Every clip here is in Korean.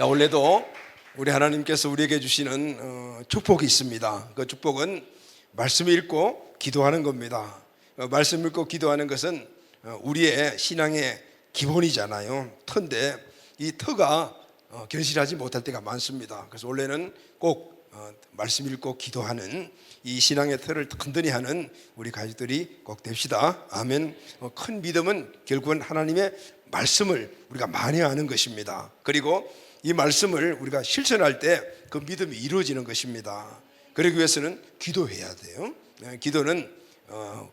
자, 원래도 우리 하나님께서 우리에게 주시는 축복이 있습니다. 그 축복은 말씀 읽고 기도하는 겁니다. 말씀 읽고 기도하는 것은 우리의 신앙의 기본이잖아요. 터인데 이 터가 견실하지 못할 때가 많습니다. 그래서 원래는 꼭 말씀 읽고 기도하는 이 신앙의 터를 든든히 하는 우리 가족들이 꼭 됩시다. 아멘. 큰 믿음은 결국은 하나님의 말씀을 우리가 만회하는 것입니다. 그리고 이 말씀을 우리가 실천할 때 그 믿음이 이루어지는 것입니다. 그러기 위해서는 기도해야 돼요. 기도는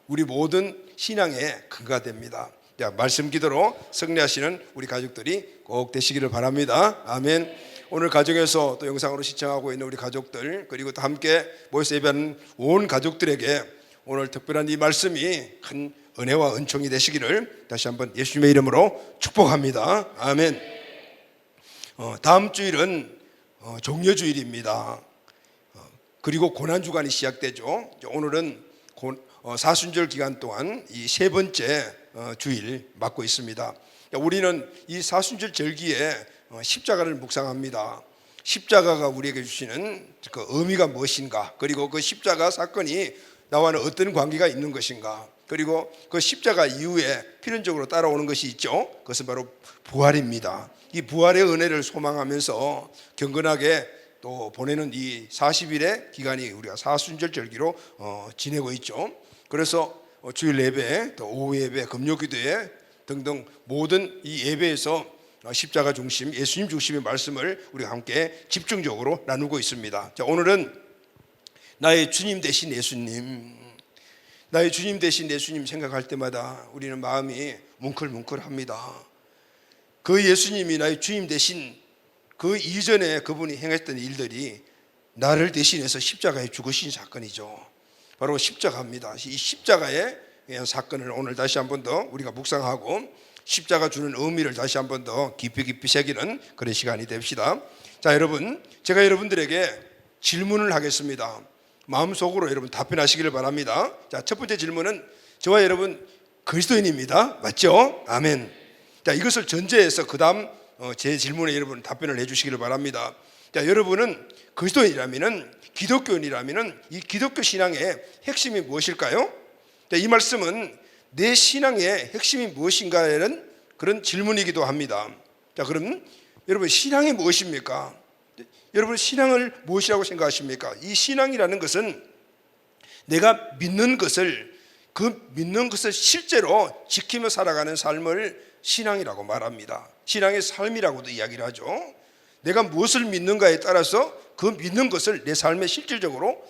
우리 모든 신앙의 근거가 됩니다. 자, 말씀 기도로 승리하시는 우리 가족들이 꼭 되시기를 바랍니다. 아멘. 오늘 가정에서 또 영상으로 시청하고 있는 우리 가족들, 그리고 또 함께 모여서 예배하는 온 가족들에게 오늘 특별한 이 말씀이 큰 은혜와 은총이 되시기를 다시 한번 예수님의 이름으로 축복합니다. 아멘. 다음 주일은 종려주일입니다. 그리고 고난주간이 시작되죠. 오늘은 사순절 기간 동안 이 세 번째 주일 맞고 있습니다. 우리는 이 사순절 절기에 십자가를 묵상합니다. 십자가가 우리에게 주시는 그 의미가 무엇인가, 그리고 그 십자가 사건이 나와는 어떤 관계가 있는 것인가, 그리고 그 십자가 이후에 필연적으로 따라오는 것이 있죠. 그것은 바로 부활입니다. 이 부활의 은혜를 소망하면서 경건하게 또 보내는 이 40일의 기간이 우리가 사순절 절기로 지내고 있죠. 그래서 주일 예배, 또 오후 예배, 금요 기도회 등등 모든 이 예배에서 십자가 중심, 예수님 중심의 말씀을 우리가 함께 집중적으로 나누고 있습니다. 자, 오늘은 나의 주님 되신 예수님, 나의 주님 되신 예수님 생각할 때마다 우리는 마음이 뭉클뭉클합니다. 그 예수님이 나의 주님 되신 그 이전에 그분이 행했던 일들이 나를 대신해서 십자가에 죽으신 사건이죠. 바로 십자가입니다. 이 십자가의 사건을 오늘 다시 한 번 더 우리가 묵상하고 십자가 주는 의미를 다시 한 번 더 깊이 새기는 그런 시간이 됩시다. 자, 여러분, 제가 여러분들에게 질문을 하겠습니다. 마음속으로 여러분 답변하시기를 바랍니다. 자, 첫 번째 질문은 저와 여러분 그리스도인입니다. 맞죠? 아멘. 자, 이것을 전제해서 그 다음 제 질문에 여러분 답변을 해주시기를 바랍니다. 자, 여러분은 그리스도인이라면은, 기독교인이라면은 이 기독교 신앙의 핵심이 무엇일까요? 자, 이 말씀은 내 신앙의 핵심이 무엇인가에는 그런 질문이기도 합니다. 자, 그럼 여러분 신앙이 무엇입니까? 여러분 신앙을 무엇이라고 생각하십니까? 이 신앙이라는 것은 내가 믿는 것을, 그 믿는 것을 실제로 지키며 살아가는 삶을 신앙이라고 말합니다. 신앙의 삶이라고도 이야기를 하죠. 내가 무엇을 믿는가에 따라서 그 믿는 것을 내 삶에 실질적으로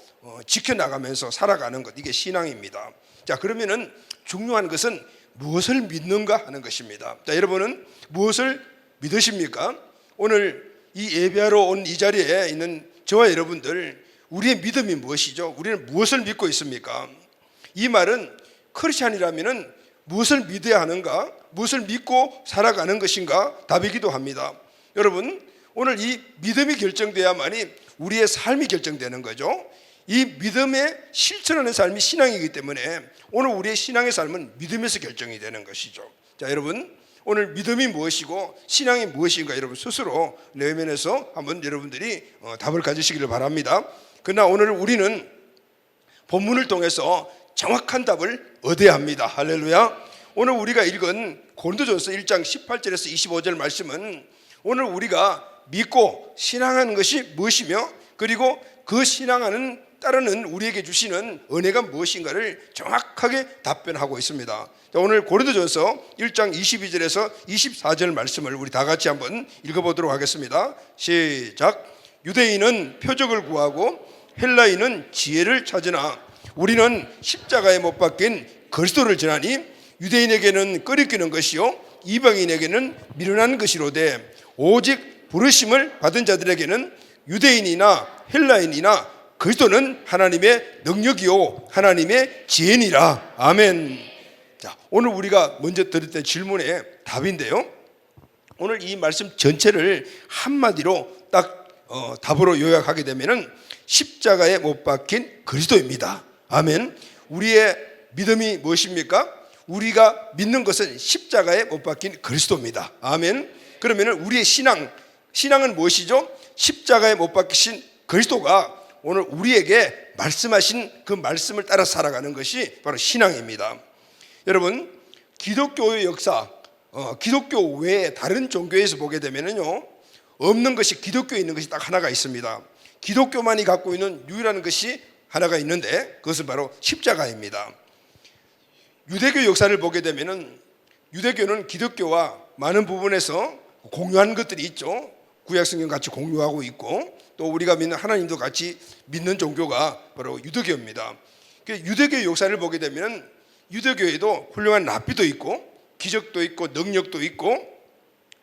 지켜나가면서 살아가는 것, 이게 신앙입니다. 자, 그러면은 중요한 것은 무엇을 믿는가 하는 것입니다. 자, 여러분은 무엇을 믿으십니까? 오늘 이 예배하러 온 이 자리에 있는 저와 여러분들, 우리의 믿음이 무엇이죠? 우리는 무엇을 믿고 있습니까? 이 말은 크리스찬이라면은 무엇을 믿어야 하는가? 무엇을 믿고 살아가는 것인가? 답이기도 합니다. 여러분, 오늘 이 믿음이 결정돼야만이 우리의 삶이 결정되는 거죠. 이 믿음에 실천하는 삶이 신앙이기 때문에 오늘 우리의 신앙의 삶은 믿음에서 결정이 되는 것이죠. 자, 여러분, 오늘 믿음이 무엇이고 신앙이 무엇인가 여러분 스스로 내면에서 한번 여러분들이 답을 가지시기를 바랍니다. 그러나 오늘 우리는 본문을 통해서 정확한 답을 얻어야 합니다. 할렐루야. 오늘 우리가 읽은 고린도전서 1장 18절에서 25절 말씀은 오늘 우리가 믿고 신앙하는 것이 무엇이며, 그리고 그 신앙하는 따르는 우리에게 주시는 은혜가 무엇인가를 정확하게 답변하고 있습니다. 자, 오늘 고린도전서 1장 22절에서 24절 말씀을 우리 다 같이 한번 읽어보도록 하겠습니다. 시작. 유대인은 표적을 구하고 헬라인은 지혜를 찾으나 우리는 십자가에 못 박힌 그리스도를 전하니 유대인에게는 꺼리끼는 것이요 이방인에게는 미련한 것이로되 오직 부르심을 받은 자들에게는 유대인이나 헬라인이나 그리스도는 하나님의 능력이요 하나님의 지혜니라. 아멘. 자, 오늘 우리가 먼저 드렸던 질문의 답인데요, 오늘 이 말씀 전체를 한마디로 딱 답으로 요약하게 되면은 십자가에 못 박힌 그리스도입니다. 아멘. 우리의 믿음이 무엇입니까? 우리가 믿는 것은 십자가에 못 박힌 그리스도입니다. 아멘. 그러면 우리의 신앙, 신앙은 무엇이죠? 십자가에 못 박히신 그리스도가 오늘 우리에게 말씀하신 그 말씀을 따라 살아가는 것이 바로 신앙입니다. 여러분, 기독교의 역사, 기독교 외에 다른 종교에서 보게 되면요, 없는 것이 기독교에 있는 것이 딱 하나가 있습니다. 기독교만이 갖고 있는 유일한 것이 하나가 있는데 그것은 바로 십자가입니다. 유대교 역사를 보게 되면은 유대교는 기독교와 많은 부분에서 공유한 것들이 있죠. 구약성경 같이 공유하고 있고 또 우리가 믿는 하나님도 같이 믿는 종교가 바로 유대교입니다. 유대교 역사를 보게 되면 유대교에도 훌륭한 랍비도 있고 기적도 있고 능력도 있고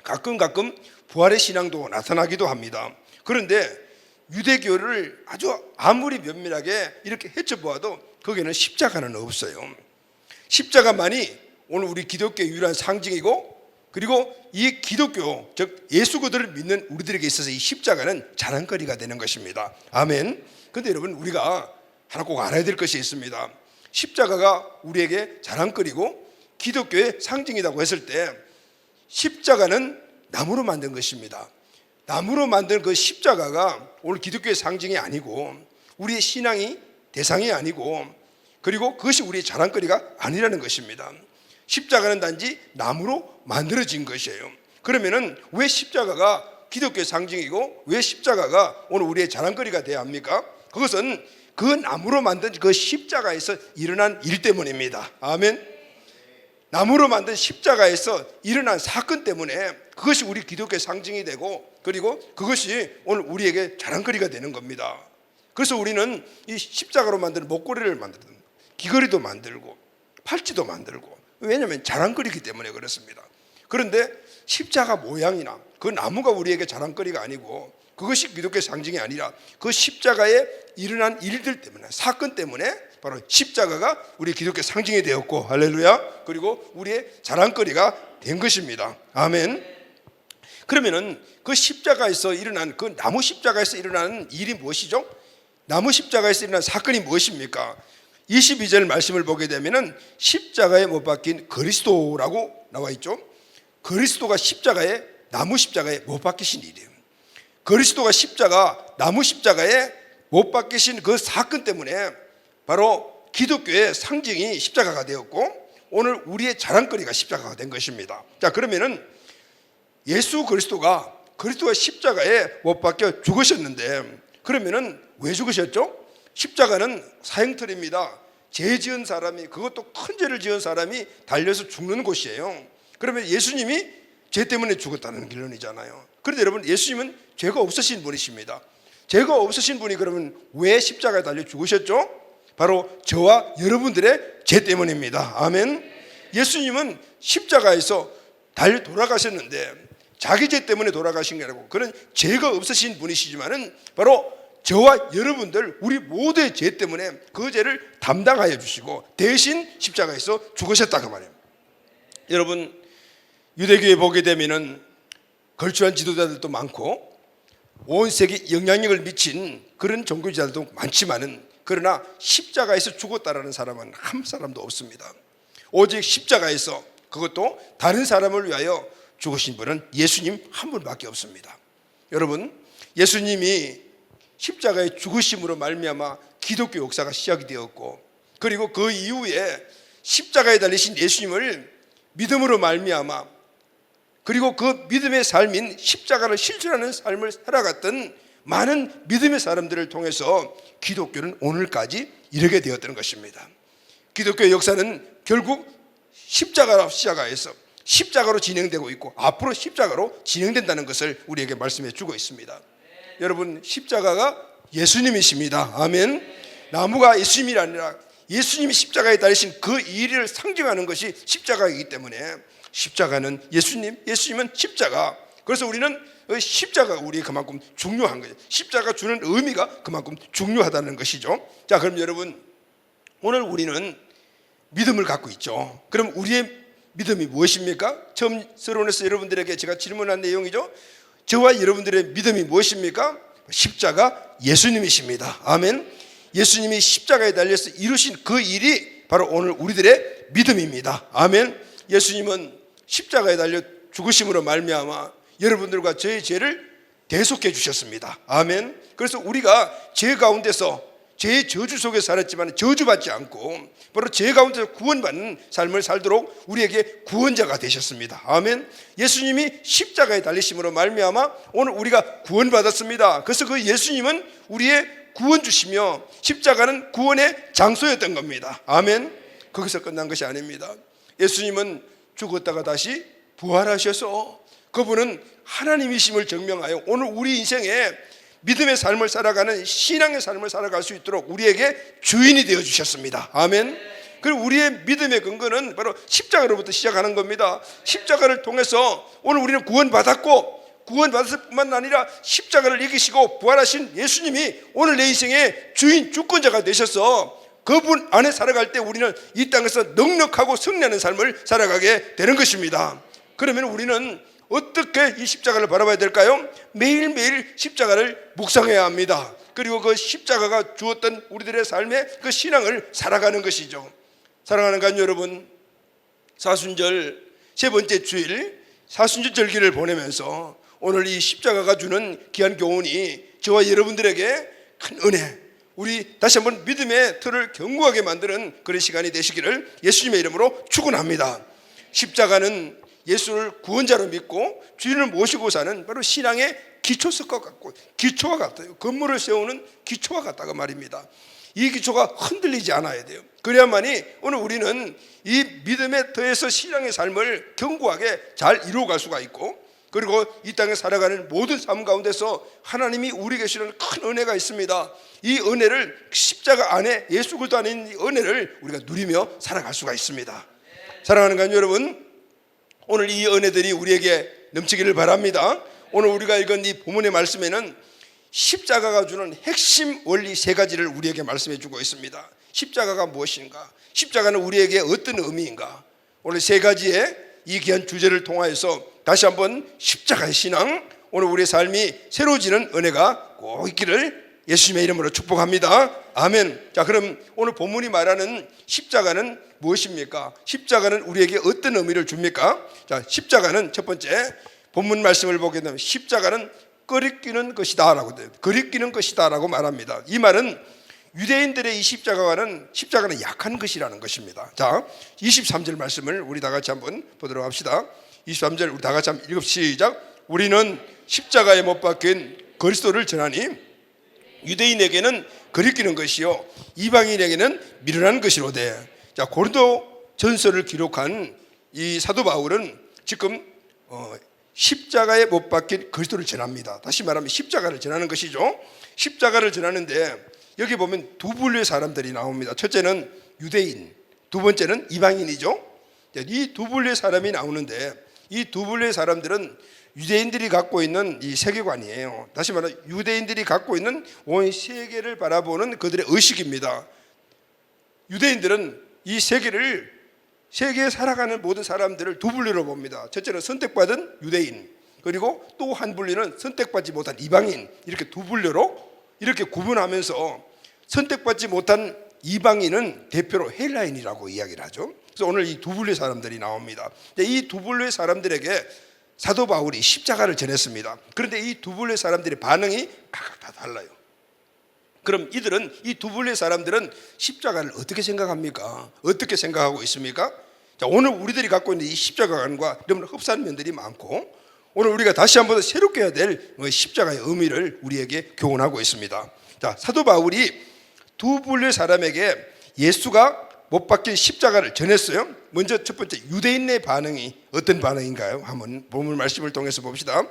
가끔 부활의 신앙도 나타나기도 합니다. 그런데 유대교를 아주 아무리 면밀하게 이렇게 헤쳐보아도 거기에는 십자가는 없어요. 십자가만이 오늘 우리 기독교의 유일한 상징이고 그리고 이 기독교 즉 예수 그리스도를 믿는 우리들에게 있어서 이 십자가는 자랑거리가 되는 것입니다. 아멘. 그런데 여러분 우리가 하나 꼭 알아야 될 것이 있습니다. 십자가가 우리에게 자랑거리고 기독교의 상징이라고 했을 때 십자가는 나무로 만든 것입니다. 나무로 만든 그 십자가가 오늘 기독교의 상징이 아니고 우리의 신앙이 대상이 아니고 그리고 그것이 우리의 자랑거리가 아니라는 것입니다. 십자가는 단지 나무로 만들어진 것이에요. 그러면은 왜 십자가가 기독교의 상징이고 왜 십자가가 오늘 우리의 자랑거리가 되어야 합니까? 그것은 그 나무로 만든 그 십자가에서 일어난 일 때문입니다. 아멘. 나무로 만든 십자가에서 일어난 사건 때문에 그것이 우리 기독교의 상징이 되고 그리고 그것이 오늘 우리에게 자랑거리가 되는 겁니다. 그래서 우리는 이 십자가로 만든 목걸이를 만들고 귀걸이도 만들고 팔찌도 만들고 왜냐하면 자랑거리이기 때문에 그렇습니다. 그런데 십자가 모양이나 그 나무가 우리에게 자랑거리가 아니고 그것이 기독교의 상징이 아니라 그 십자가에 일어난 일들 때문에 사건 때문에 바로 십자가가 우리 기독교의 상징이 되었고 할렐루야 그리고 우리의 자랑거리가 된 것입니다. 아멘. 그러면은 그 십자가에서 일어난 그 나무 십자가에서 일어나는 일이 무엇이죠? 나무 십자가에서 일어난 사건이 무엇입니까? 22절 말씀을 보게 되면은 십자가에 못 박힌 그리스도라고 나와 있죠. 그리스도가 십자가에 나무 십자가에 못 박히신 일이에요. 그리스도가 십자가 나무 십자가에 못 박히신 그 사건 때문에 바로 기독교의 상징이 십자가가 되었고 오늘 우리의 자랑거리가 십자가가 된 것입니다. 자, 그러면은 예수 그리스도가 십자가에 못 박혀 죽으셨는데 그러면은 왜 죽으셨죠? 십자가는 사형틀입니다. 죄 지은 사람이 그것도 큰 죄를 지은 사람이 달려서 죽는 곳이에요. 그러면 예수님이 죄 때문에 죽었다는 결론이잖아요. 그런데 여러분 예수님은 죄가 없으신 분이십니다. 죄가 없으신 분이 그러면 왜 십자가에 달려 죽으셨죠? 바로 저와 여러분들의 죄 때문입니다. 아멘. 예수님은 십자가에서 달려 돌아가셨는데 자기 죄 때문에 돌아가신 게 아니고 그런 죄가 없으신 분이시지만은 바로 저와 여러분들 우리 모두의 죄 때문에 그 죄를 담당하여 주시고 대신 십자가에서 죽으셨다 그 말이에요. 여러분 유대교에 보게 되면은 걸출한 지도자들도 많고 온 세계에 영향력을 미친 그런 종교지자들도 많지만은 그러나 십자가에서 죽었다라는 사람은 한 사람도 없습니다. 오직 십자가에서 그것도 다른 사람을 위하여 죽으신 분은 예수님 한 분밖에 없습니다. 여러분 예수님이 십자가의 죽으심으로 말미암아 기독교 역사가 시작이 되었고 그리고 그 이후에 십자가에 달리신 예수님을 믿음으로 말미암아 그리고 그 믿음의 삶인 십자가를 실천하는 삶을 살아갔던 많은 믿음의 사람들을 통해서 기독교는 오늘까지 이르게 되었던 것입니다. 기독교의 역사는 결국 십자가로 시작해서 십자가로 진행되고 있고 앞으로 십자가로 진행된다는 것을 우리에게 말씀해 주고 있습니다. 여러분 십자가가 예수님이십니다. 아멘. 나무가 예수님이 아니라 예수님이 십자가에 달리신 그 일을 상징하는 것이 십자가이기 때문에 십자가는 예수님은 십자가. 그래서 우리는 십자가가 우리에 그만큼 중요한 거예요. 십자가가 주는 의미가 그만큼 중요하다는 것이죠. 자, 그럼 여러분 오늘 우리는 믿음을 갖고 있죠. 그럼 우리의 믿음이 무엇입니까? 처음 서론에서 여러분들에게 제가 질문한 내용이죠. 저와 여러분들의 믿음이 무엇입니까? 십자가 예수님이십니다. 아멘. 예수님이 십자가에 달려서 이루신 그 일이 바로 오늘 우리들의 믿음입니다. 아멘. 예수님은 십자가에 달려 죽으심으로 말미암아 여러분들과 저의 죄를 대속해 주셨습니다. 아멘. 그래서 우리가 죄 가운데서 죄의 저주 속에 살았지만 저주받지 않고 바로 죄 가운데서 구원받는 삶을 살도록 우리에게 구원자가 되셨습니다. 아멘. 예수님이 십자가에 달리심으로 말미암아 오늘 우리가 구원받았습니다. 그래서 그 예수님은 우리의 구원주시며 십자가는 구원의 장소였던 겁니다. 아멘. 거기서 끝난 것이 아닙니다. 예수님은 죽었다가 다시 부활하셔서 그분은 하나님이심을 증명하여 오늘 우리 인생에 믿음의 삶을 살아가는 신앙의 삶을 살아갈 수 있도록 우리에게 주인이 되어 주셨습니다. 아멘. 그리고 우리의 믿음의 근거는 바로 십자가로부터 시작하는 겁니다. 십자가를 통해서 오늘 우리는 구원받았고 구원받았을 뿐만 아니라 십자가를 이기시고 부활하신 예수님이 오늘 내 인생의 주인 주권자가 되셔서 그분 안에 살아갈 때 우리는 이 땅에서 넉넉하고 승리하는 삶을 살아가게 되는 것입니다. 그러면 우리는 어떻게 이 십자가를 바라봐야 될까요? 매일매일 십자가를 묵상해야 합니다. 그리고 그 십자가가 주었던 우리들의 삶의 그 신앙을 살아가는 것이죠. 사랑하는 간 여러분, 사순절 세 번째 주일 사순절 절기를 보내면서 오늘 이 십자가가 주는 귀한 교훈이 저와 여러분들에게 큰 은혜, 우리 다시 한번 믿음의 틀을 견고하게 만드는 그런 시간이 되시기를 예수님의 이름으로 축원합니다. 십자가는 예수를 구원자로 믿고 주인을 모시고 사는 바로 신앙의 기초석과 같고 기초와 같아요. 건물을 세우는 기초와 같다고 말입니다. 이 기초가 흔들리지 않아야 돼요. 그래야만이 오늘 우리는 이 믿음의 터에서 신앙의 삶을 견고하게 잘 이루어갈 수가 있고 그리고 이 땅에 살아가는 모든 삶 가운데서 하나님이 우리 계시는 큰 은혜가 있습니다. 이 은혜를 십자가 안에 예수 그리스도 안에 있는 이 은혜를 우리가 누리며 살아갈 수가 있습니다. 사랑하는 간 여러분, 오늘 이 은혜들이 우리에게 넘치기를 바랍니다. 오늘 우리가 읽은 이 본문의 말씀에는 십자가가 주는 핵심 원리 세 가지를 우리에게 말씀해 주고 있습니다. 십자가가 무엇인가? 십자가는 우리에게 어떤 의미인가? 오늘 세 가지의 이 귀한 주제를 통하여서 다시 한번 십자가의 신앙, 오늘 우리의 삶이 새로워지는 은혜가 꼭 있기를 예수님의 이름으로 축복합니다. 아멘. 자, 그럼 오늘 본문이 말하는 십자가는 무엇입니까? 십자가는 우리에게 어떤 의미를 줍니까? 자, 십자가는 첫 번째 본문 말씀을 보게 되면 십자가는 거리끼는 것이다 라고 돼요. 거리끼는 것이다 라고 말합니다. 이 말은 유대인들의 이 십자가는 약한 것이라는 것입니다. 자, 23절 말씀을 우리 다 같이 한번 보도록 합시다. 23절 우리 다 같이 한번 읽읍 시작. 우리는 십자가에 못 박힌 그리스도를 전하니 유대인에게는 거리끼는 것이요 이방인에게는 미련한 것이로되. 자, 고린도 전서를 기록한 이 사도 바울은 지금 십자가에 못 박힌 그리스도를 전합니다. 다시 말하면 십자가를 전하는 것이죠. 십자가를 전하는데 여기 보면 두 분류의 사람들이 나옵니다. 첫째는 유대인, 두 번째는 이방인이죠. 이 두 분류의 사람이 나오는데 이 두 분류의 사람들은 유대인들이 갖고 있는 이 세계관이에요. 다시 말해 유대인들이 갖고 있는 온 세계를 바라보는 그들의 의식입니다. 유대인들은 이 세계에 살아가는 모든 사람들을 두 분류로 봅니다. 첫째는 선택받은 유대인, 그리고 또 한 분류는 선택받지 못한 이방인, 이렇게 두 분류로 이렇게 구분하면서 선택받지 못한 이방인은 대표로 헬라인이라고 이야기를 하죠. 그래서 오늘 이 두 분류의 사람들이 나옵니다. 이 두 분류의 사람들에게 사도 바울이 십자가를 전했습니다. 그런데 이 두 분류의 사람들의 반응이 각각 다 달라요. 그럼 이 두 분류의 사람들은 십자가를 어떻게 생각합니까? 어떻게 생각하고 있습니까? 자, 오늘 우리들이 갖고 있는 이 십자가관과 너무나 흡사한 면들이 많고 오늘 우리가 다시 한번 새롭게 해야 될 십자가의 의미를 우리에게 교훈하고 있습니다. 자, 사도 바울이 두 분류의 사람에게 예수가 못 박힌 십자가를 전했어요. 먼저 첫 번째 유대인의 반응이 어떤 반응인가요? 한번 본문 말씀을 통해서 봅시다.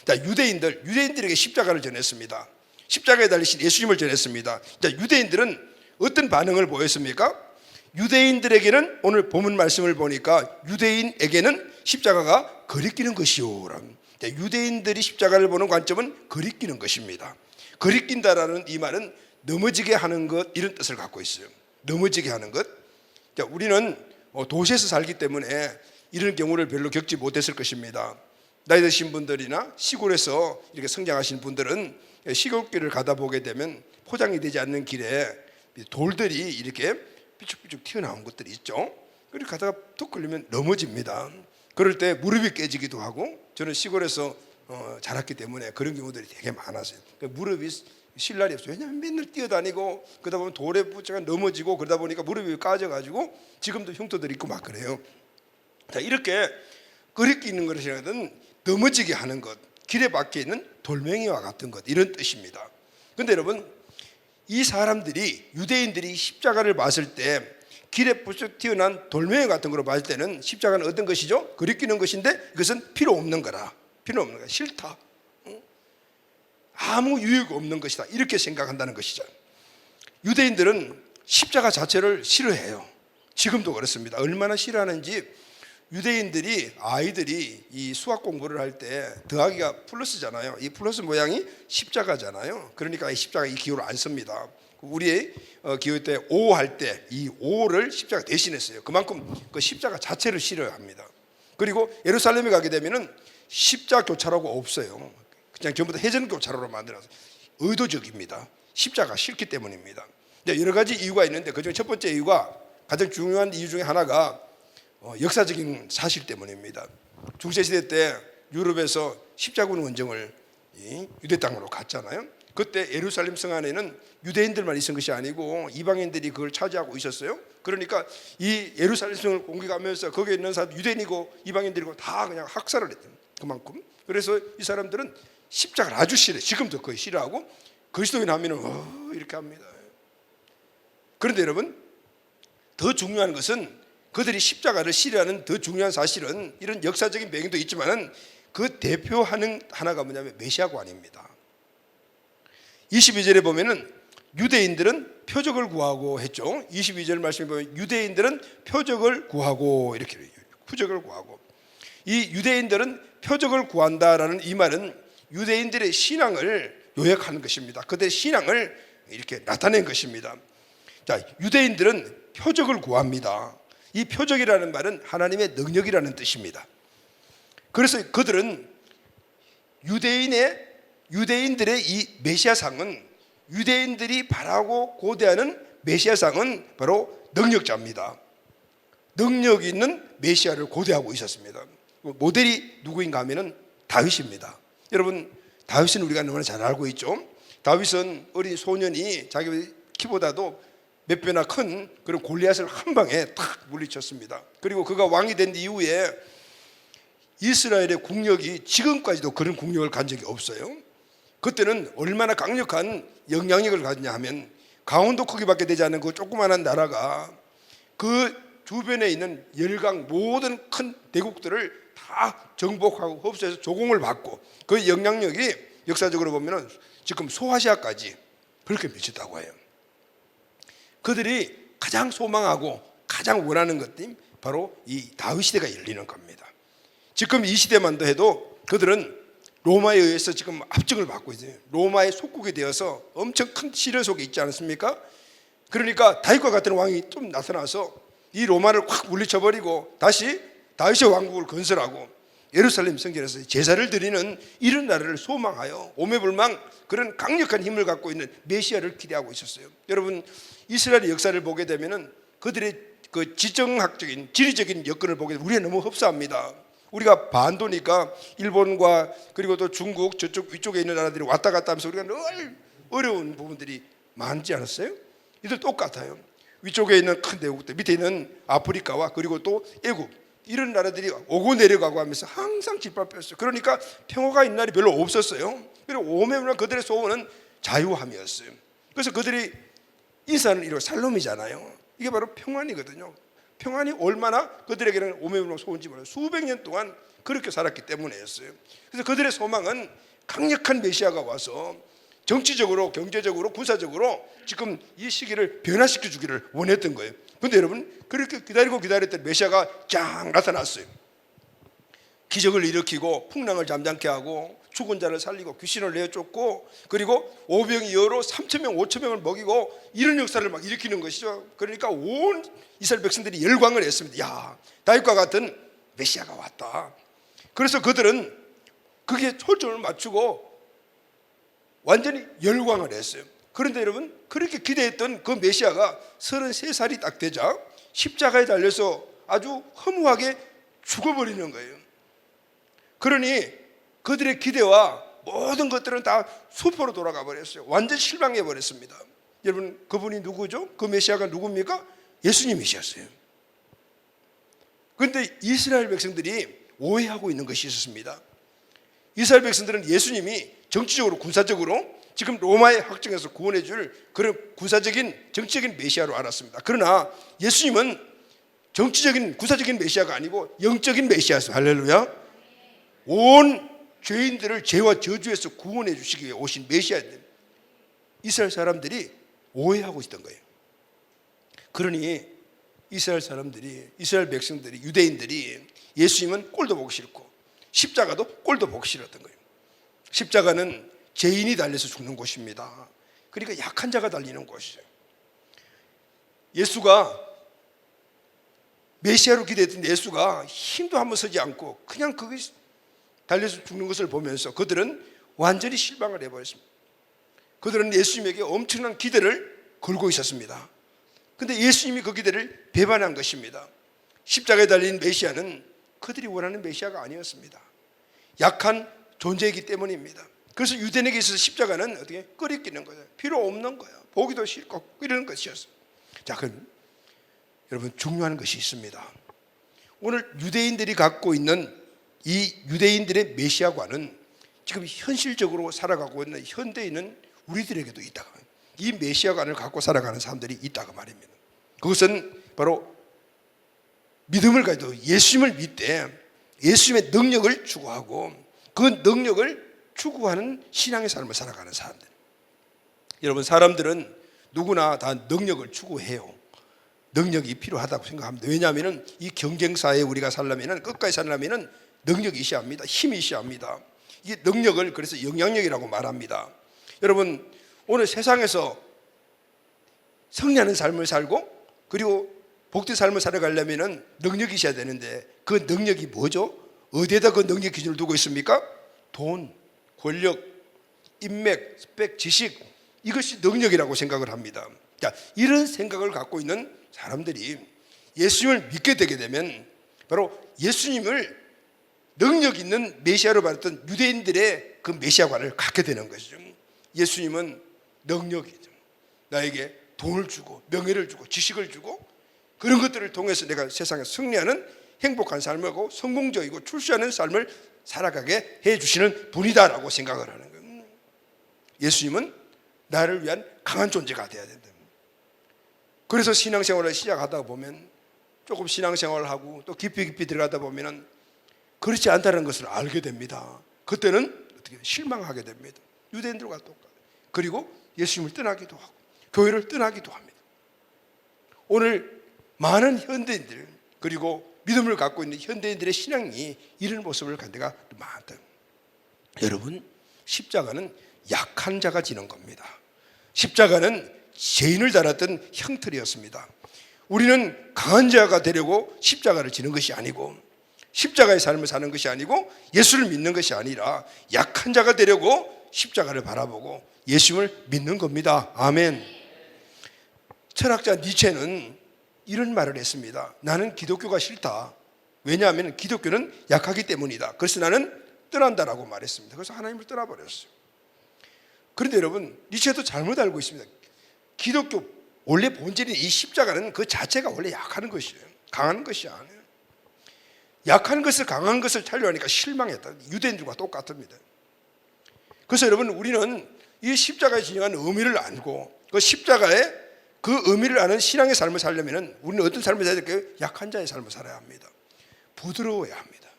자, 유대인들에게 십자가를 전했습니다. 십자가에 달리신 예수님을 전했습니다. 자, 유대인들은 어떤 반응을 보였습니까? 유대인들에게는 오늘 본문 말씀을 보니까 유대인에게는 십자가가 거리끼는 것이요. 자, 유대인들이 십자가를 보는 관점은 거리끼는 것입니다. 거리낀다라는 이 말은 넘어지게 하는 것, 이런 뜻을 갖고 있어요. 넘어지게 하는 것. 자, 우리는 도시에서 살기 때문에 이런 경우를 별로 겪지 못했을 것입니다. 나이 드신 분들이나 시골에서 이렇게 성장하신 분들은 시골길을 가다 보게 되면 포장이 되지 않는 길에 돌들이 이렇게 삐죽삐죽 튀어나온 것들이 있죠. 그렇게 가다가 툭 걸리면 넘어집니다. 그럴 때 무릎이 깨지기도 하고, 저는 시골에서 자랐기 때문에 그런 경우들이 되게 많았어요. 그러니까 무릎이 쉴 날이 없어요. 왜냐하면 맨날 뛰어다니고 그러다 보면 돌에 붙자가 넘어지고 그러다 보니까 무릎이 까져가지고 지금도 흉터들이 있고 막 그래요. 자, 이렇게 거리끼 있는 것이라든 넘어지게 하는 것, 길에 박혀 있는 돌멩이와 같은 것, 이런 뜻입니다. 그런데 여러분, 이 사람들이, 유대인들이 십자가를 봤을 때 길에 부쩍 튀어난 돌멩이 같은 거로 봤을 때는 십자가는 어떤 것이죠? 거리끼는 것인데 이것은 필요 없는 거라. 필요 없는 거야. 싫다. 아무 유익 없는 것이다. 이렇게 생각한다는 것이죠. 유대인들은 십자가 자체를 싫어해요. 지금도 그렇습니다. 얼마나 싫어하는지, 유대인들이 아이들이 이 수학 공부를 할 때 더하기가 플러스잖아요. 이 플러스 모양이 십자가잖아요. 그러니까 이 십자가 이 기호를 안 씁니다. 우리의 기호 때 5 할 때 이 5를 십자가 대신했어요. 그만큼 그 십자가 자체를 싫어합니다. 그리고 예루살렘에 가게 되면은 십자 교차로가 없어요. 그냥 전부 다 해전 교차로로 만들어서 의도적입니다. 십자가 싫기 때문입니다. 여러 가지 이유가 있는데 그중 첫 번째 이유가, 가장 중요한 이유 중에 하나가 역사적인 사실 때문입니다. 중세시대 때 유럽에서 십자군 원정을 유대 땅으로 갔잖아요. 그때 예루살렘 성 안에는 유대인들만 있은 것이 아니고 이방인들이 그걸 차지하고 있었어요. 그러니까 이 예루살렘 성을 공격하면서 거기에 있는 사람, 유대인이고 이방인들이고 다 그냥 학살을 했대요. 그만큼. 그래서 이 사람들은 십자가를 아주 싫어해. 지금도 거의 싫어하고 그리스도인 하면은 이렇게 합니다. 그런데 여러분, 더 중요한 것은 그들이 십자가를 싫어하는 더 중요한 사실은, 이런 역사적인 배경도 있지만은 그 대표하는 하나가 뭐냐면 메시아관입니다. 22절에 보면은 유대인들은 표적을 구하고 했죠. 22절 말씀에 보면 유대인들은 표적을 구하고, 이렇게 표적을 구하고. 이 유대인들은 표적을 구한다라는 이 말은 유대인들의 신앙을 요약하는 것입니다. 그들의 신앙을 이렇게 나타낸 것입니다. 자, 유대인들은 표적을 구합니다. 이 표적이라는 말은 하나님의 능력이라는 뜻입니다. 그래서 그들은 유대인들의 이 메시아상은, 유대인들이 바라고 고대하는 메시아상은 바로 능력자입니다. 능력 있는 메시아를 고대하고 있었습니다. 모델이 누구인가 하면은 다윗입니다. 여러분, 다윗은 우리가 너무나 잘 알고 있죠. 다윗은 어린 소년이 자기 키보다도 몇 배나 큰 그런 골리앗을 한 방에 탁 물리쳤습니다. 그리고 그가 왕이 된 이후에 이스라엘의 국력이 지금까지도 그런 국력을 간 적이 없어요. 그때는 얼마나 강력한 영향력을 가졌냐 하면, 강원도 크기밖에 되지 않은 그 조그마한 나라가 그 주변에 있는 열강 모든 큰 대국들을 다 정복하고 흡수해서 조공을 받고, 그 영향력이 역사적으로 보면 지금 소아시아까지 그렇게 미쳤다고 해요. 그들이 가장 소망하고 가장 원하는 것들이 바로 이 다윗 시대가 열리는 겁니다. 지금 이 시대만도 해도 그들은 로마에 의해서 지금 압증을 받고 있어요. 로마의 속국이 되어서 엄청 큰 시련 속에 있지 않습니까? 그러니까 다윗과 같은 왕이 좀 나타나서 이 로마를 확 물리쳐버리고 다시 다윗의 왕국을 건설하고 예루살렘 성전에서 제사를 드리는 이런 나라를 소망하여 오매불망 그런 강력한 힘을 갖고 있는 메시아를 기대하고 있었어요. 여러분, 이스라엘의 역사를 보게 되면은 그들의 그 지정학적인 지리적인 여건을 보게 되면 우리가 너무 흡사합니다. 우리가 반도니까 일본과 그리고 또 중국 저쪽 위쪽에 있는 나라들이 왔다 갔다 하면서 우리가 늘 어려운 부분들이 많지 않았어요? 이들 똑같아요. 위쪽에 있는 큰 대국들, 밑에 있는 아프리카와 그리고 또 애국, 이런 나라들이 오고 내려가고 하면서 항상 짓밟혔어요. 그러니까 평화가 있는 날이 별로 없었어요. 그리고 오매불망 그들의 소원은 자유함이었어요. 그래서 그들이 인사는 이런 살롬이잖아요. 이게 바로 평안이거든요. 평안이 얼마나 그들에게는 오매불망 소원인지 몰라요. 수백 년 동안 그렇게 살았기 때문이었어요. 그래서 그들의 소망은 강력한 메시아가 와서 정치적으로, 경제적으로, 군사적으로 지금 이 시기를 변화시켜 주기를 원했던 거예요. 그런데 여러분, 그렇게 기다리고 기다렸던 메시아가 쫙 나타났어요. 기적을 일으키고 풍랑을 잠잠케 하고 죽은 자를 살리고 귀신을 내쫓고 그리고 오병이 여로 3,000명 5,000명을 먹이고 이런 역사를 막 일으키는 것이죠. 그러니까 온 이스라엘 백성들이 열광을 했습니다. 야, 다윗과 같은 메시아가 왔다. 그래서 그들은 그게 초점을 맞추고 완전히 열광을 했어요. 그런데 여러분, 그렇게 기대했던 그 메시아가 33살이 딱 되자 십자가에 달려서 아주 허무하게 죽어버리는 거예요. 그러니 그들의 기대와 모든 것들은 다 수포로 돌아가 버렸어요. 완전 실망해 버렸습니다. 여러분, 그분이 누구죠? 그 메시아가 누굽니까? 예수님이셨어요. 그런데 이스라엘 백성들이 오해하고 있는 것이 있었습니다. 이스라엘 백성들은 예수님이 정치적으로 군사적으로 지금 로마의 확정에서 구원해 줄 그런 군사적인 정치적인 메시아로 알았습니다. 그러나 예수님은 정치적인 군사적인 메시아가 아니고 영적인 메시아였어요. 할렐루야. 온 죄인들을 죄와 저주에서 구원해 주시기 위해 오신 메시아인데 이스라엘 사람들이 오해하고 있던 거예요. 그러니 이스라엘 백성들이, 유대인들이 예수님은 꼴도 보기 싫고 십자가도 꼴도 보기 싫었던 거예요. 십자가는 죄인이 달려서 죽는 곳입니다. 그러니까 약한 자가 달리는 곳이에요. 예수가 메시아로 기대했던 예수가 힘도 한번 서지 않고 그냥 거기 달려서 죽는 것을 보면서 그들은 완전히 실망을 해버렸습니다. 그들은 예수님에게 엄청난 기대를 걸고 있었습니다. 그런데 예수님이 그 기대를 배반한 것입니다. 십자가에 달린 메시아는 그들이 원하는 메시아가 아니었습니다. 약한 존재이기 때문입니다. 그래서 유대인에게 있어서 십자가는 어떻게 끄리끼는 거예요. 필요 없는 거예요. 보기도 싫고 이러는 것이었어요. 자, 그럼 여러분, 중요한 것이 있습니다. 오늘 유대인들이 갖고 있는 이 유대인들의 메시아관은 지금 현실적으로 살아가고 있는 현대에 있는 우리들에게도 있다. 이 메시아관을 갖고 살아가는 사람들이 있다고 말입니다. 그것은 바로 믿음을 가지고 예수님을 믿되 예수님의 능력을 추구하고 그 능력을 추구하는 신앙의 삶을 살아가는 사람들. 여러분, 사람들은 누구나 다 능력을 추구해요. 능력이 필요하다고 생각합니다. 왜냐하면 이 경쟁사에 우리가 살려면, 끝까지 살려면 능력이 있어야 합니다. 힘이 있어야 합니다. 이 능력을 그래서 영향력이라고 말합니다. 여러분, 오늘 세상에서 승리하는 삶을 살고 그리고 복된 삶을 살아가려면 능력이 있어야 되는데 그 능력이 뭐죠? 어디에다 그 능력 기준을 두고 있습니까? 돈, 권력, 인맥, 스펙, 지식, 이것이 능력이라고 생각을 합니다. 자, 이런 생각을 갖고 있는 사람들이 예수님을 믿게 되게 되면 바로 예수님을 능력 있는 메시아로 말했던 유대인들의 그 메시아관을 갖게 되는 것이죠. 예수님은 능력이죠. 나에게 돈을 주고 명예를 주고 지식을 주고 그런 것들을 통해서 내가 세상에 승리하는 행복한 삶하고 성공적이고 출세하는 삶을 살아가게 해주시는 분이다라고 생각을 하는 거예요. 예수님은 나를 위한 강한 존재가 되어야 된다. 그래서 신앙생활을 시작하다 보면 조금 신앙생활을 하고 또 깊이 들어가다 보면 그렇지 않다는 것을 알게 됩니다. 그때는 어떻게 실망하게 됩니다. 유대인들과 똑같아요. 그리고 예수님을 떠나기도 하고 교회를 떠나기도 합니다. 오늘 많은 현대인들 그리고 믿음을 갖고 있는 현대인들의 신앙이 이런 모습을 갖는 데가 많다. 여러분, 십자가는 약한 자가 지는 겁니다. 십자가는 죄인을 달았던 형틀이었습니다. 우리는 강한 자가 되려고 십자가를 지는 것이 아니고 십자가의 삶을 사는 것이 아니고 예수를 믿는 것이 아니라 약한 자가 되려고 십자가를 바라보고 예수님을 믿는 겁니다. 아멘. 철학자 니체는 이런 말을 했습니다. 나는 기독교가 싫다. 왜냐하면 기독교는 약하기 때문이다. 그래서 나는 떠난다라고 말했습니다. 그래서 하나님을 떠나버렸어요. 그런데 여러분, 니체도 잘못 알고 있습니다. 기독교 원래 본질인 이 십자가는 그 자체가 원래 약한 것이에요. 강한 것이 아니에요. 약한 것을 강한 것을 찾으려니까 실망했다. 유대인들과 똑같습니다. 그래서 여러분, 우리는 이 십자가에 진행하는 의미를 알고 그 십자가의 그 의미를 아는 신앙의 삶을 살려면 우리는 어떤 삶을 살아야 될까요? 약한 자의 삶을 살아야 합니다. 부드러워야 합니다.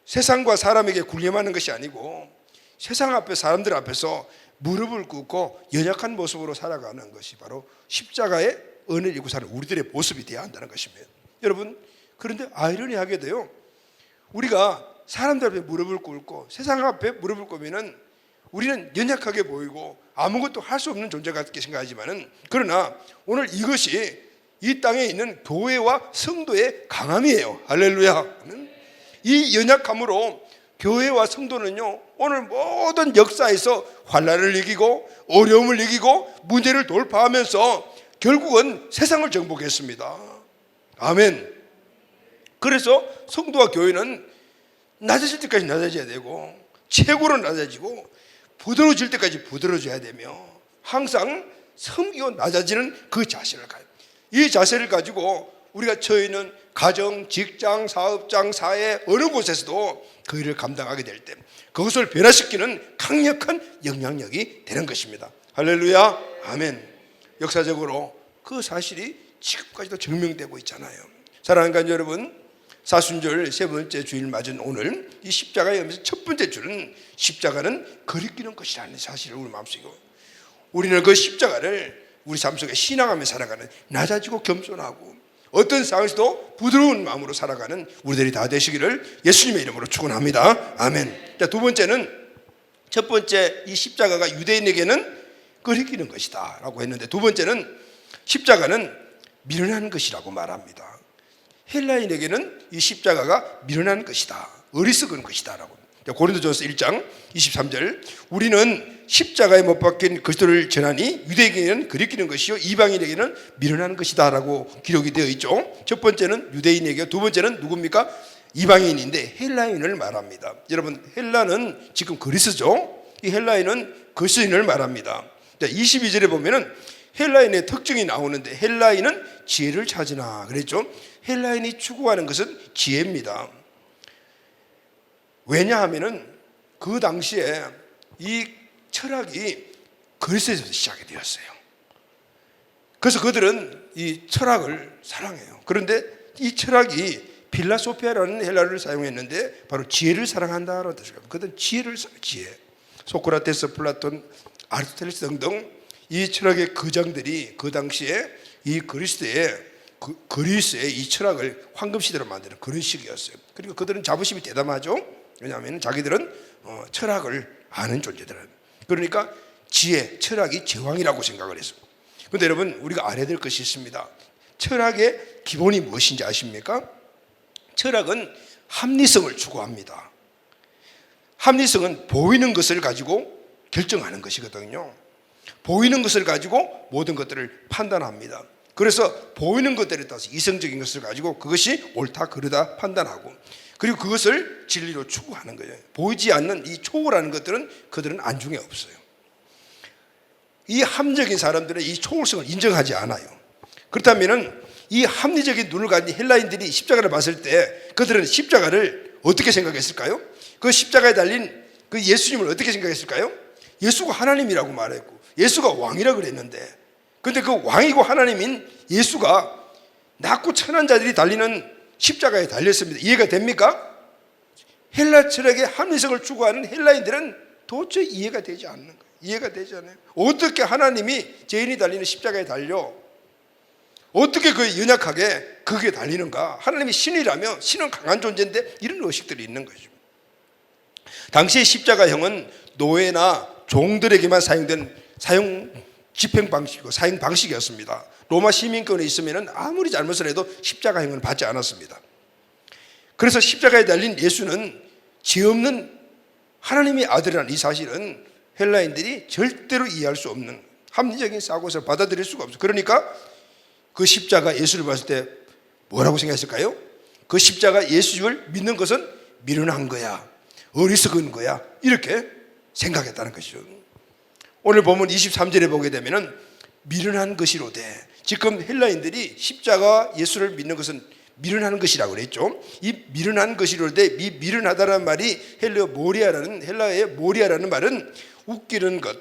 세상과 사람에게 군림하는 것이 아니고 세상 앞에 사람들 앞에서 무릎을 꿇고 연약한 모습으로 살아가는 것이 바로 십자가의 은혜를 입고 사는 우리들의 모습이 되어야 한다는 것입니다. 여러분, 그런데 아이러니하게도요, 우리가 사람들 앞에 무릎을 꿇고 세상 앞에 무릎을 꿇으면 우리는 연약하게 보이고 아무것도 할 수 없는 존재 같게 생각하지만은, 그러나 오늘 이것이 이 땅에 있는 교회와 성도의 강함이에요. 할렐루야. 이 연약함으로 교회와 성도는요, 오늘 모든 역사에서 환난을 이기고 어려움을 이기고 문제를 돌파하면서 결국은 세상을 정복했습니다. 아멘. 그래서 성도와 교회는 낮아질 때까지 낮아져야 되고 최고로 낮아지고 부드러워질 때까지 부드러워져야 되며 항상 섬기고 낮아지는 그 자세를 가요. 이 자세를 가지고 우리가 처해 있는 가정, 직장, 사업장, 사회 어느 곳에서도 그 일을 감당하게 될 때 그것을 변화시키는 강력한 영향력이 되는 것입니다. 할렐루야, 아멘. 역사적으로 그 사실이 지금까지도 증명되고 있잖아요. 사랑하는 가족 여러분, 사순절 세 번째 주일 맞은 오늘 이 십자가의 의미에서 첫 번째 줄은 십자가는 거리끼는 것이라는 사실을 우리 마음속에, 우리는 그 십자가를 우리 삶 속에 신앙하며 살아가는 낮아지고 겸손하고 어떤 상황에서도 부드러운 마음으로 살아가는 우리들이 다 되시기를 예수님의 이름으로 축원합니다. 아멘. 자, 두 번째는, 첫 번째 이 십자가가 유대인에게는 거리끼는 것이다 라고 했는데, 두 번째는 십자가는 미련한 것이라고 말합니다. 헬라인에게는 이 십자가가 미련한 것이다, 어리석은 것이다 라고. 고린도전서 1장 23절, 우리는 십자가에 못 박힌 그리스도를 전하니 유대인에게는 거리끼는 것이요 이방인에게는 미련한 것이다 라고 기록이 되어 있죠. 첫 번째는 유대인에게, 두 번째는 누굽니까? 이방인인데 헬라인을 말합니다. 여러분, 헬라는 지금 그리스죠. 이 헬라인은 그리스도인을 말합니다. 22절에 보면은 헬라인의 특징이 나오는데, 헬라인은 지혜를 찾으나 그랬죠. 헬라인이 추구하는 것은 지혜입니다. 왜냐하면은 그 당시에 이 철학이 그리스에서 시작이 되었어요. 그래서 그들은 이 철학을 사랑해요. 그런데 이 철학이 필라소피아라는 헬라어를 사용했는데 바로 지혜를 사랑한다라는 뜻입니다. 그들은 지혜를 사랑해요. 지혜. 소크라테스, 플라톤, 아리스토텔레스 등등 이 철학의 거장들이 그 당시에 이 그리스의 이 철학을 황금시대로 만드는 그런 시기였어요. 그리고 그들은 자부심이 대담하죠. 왜냐하면 자기들은 철학을 아는 존재들은, 그러니까 지혜, 철학이 제왕이라고 생각을 했습니다. 그런데 여러분, 우리가 알아야 될 것이 있습니다. 철학의 기본이 무엇인지 아십니까? 철학은 합리성을 추구합니다. 합리성은 보이는 것을 가지고 결정하는 것이거든요. 보이는 것을 가지고 모든 것들을 판단합니다. 그래서 보이는 것들에 따라서 이성적인 것을 가지고 그것이 옳다 그르다 판단하고, 그리고 그것을 진리로 추구하는 거예요. 보이지 않는 이 초월하는 것들은 그들은 안중에 없어요. 이 합리적인 사람들은 이 초월성을 인정하지 않아요. 그렇다면 이 합리적인 눈을 가진 헬라인들이 십자가를 봤을 때 그들은 십자가를 어떻게 생각했을까요? 그 십자가에 달린 그 예수님을 어떻게 생각했을까요? 예수가 하나님이라고 말했고 예수가 왕이라고 그랬는데, 그런데 그 왕이고 하나님인 예수가 낮고 천한 자들이 달리는 십자가에 달렸습니다. 이해가 됩니까? 헬라 철학의 합리성을 추구하는 헬라인들은 도저히 이해가 되지 않는 거예요. 이해가 되지 않아요. 어떻게 하나님이 죄인이 달리는 십자가에 달려 어떻게 그 연약하게 거기에 달리는가? 하나님이 신이라며, 신은 강한 존재인데 이런 의식들이 있는 거죠. 당시의 십자가형은 노예나 종들에게만 사용 집행 방식이고 사용 방식이었습니다. 로마 시민권에 있으면 아무리 잘못을 해도 십자가형은 받지 않았습니다. 그래서 십자가에 달린 예수는 죄 없는 하나님의 아들이라는 이 사실은 헬라인들이 절대로 이해할 수 없는 합리적인 사고에서 받아들일 수가 없어요. 그러니까 그 십자가 예수를 봤을 때 뭐라고 생각했을까요? 그 십자가 예수를 믿는 것은 미련한 거야, 어리석은 거야, 이렇게 생각했다는 것이죠. 오늘 보면 23절에 보게 되면 미련한 것이로되, 지금 헬라인들이 십자가 예수를 믿는 것은 미련한 것이라고 그랬죠. 이 미련한 것이로되, 이 미련하다라는 말이 헬라의 모리아라는 말은 웃기는 것,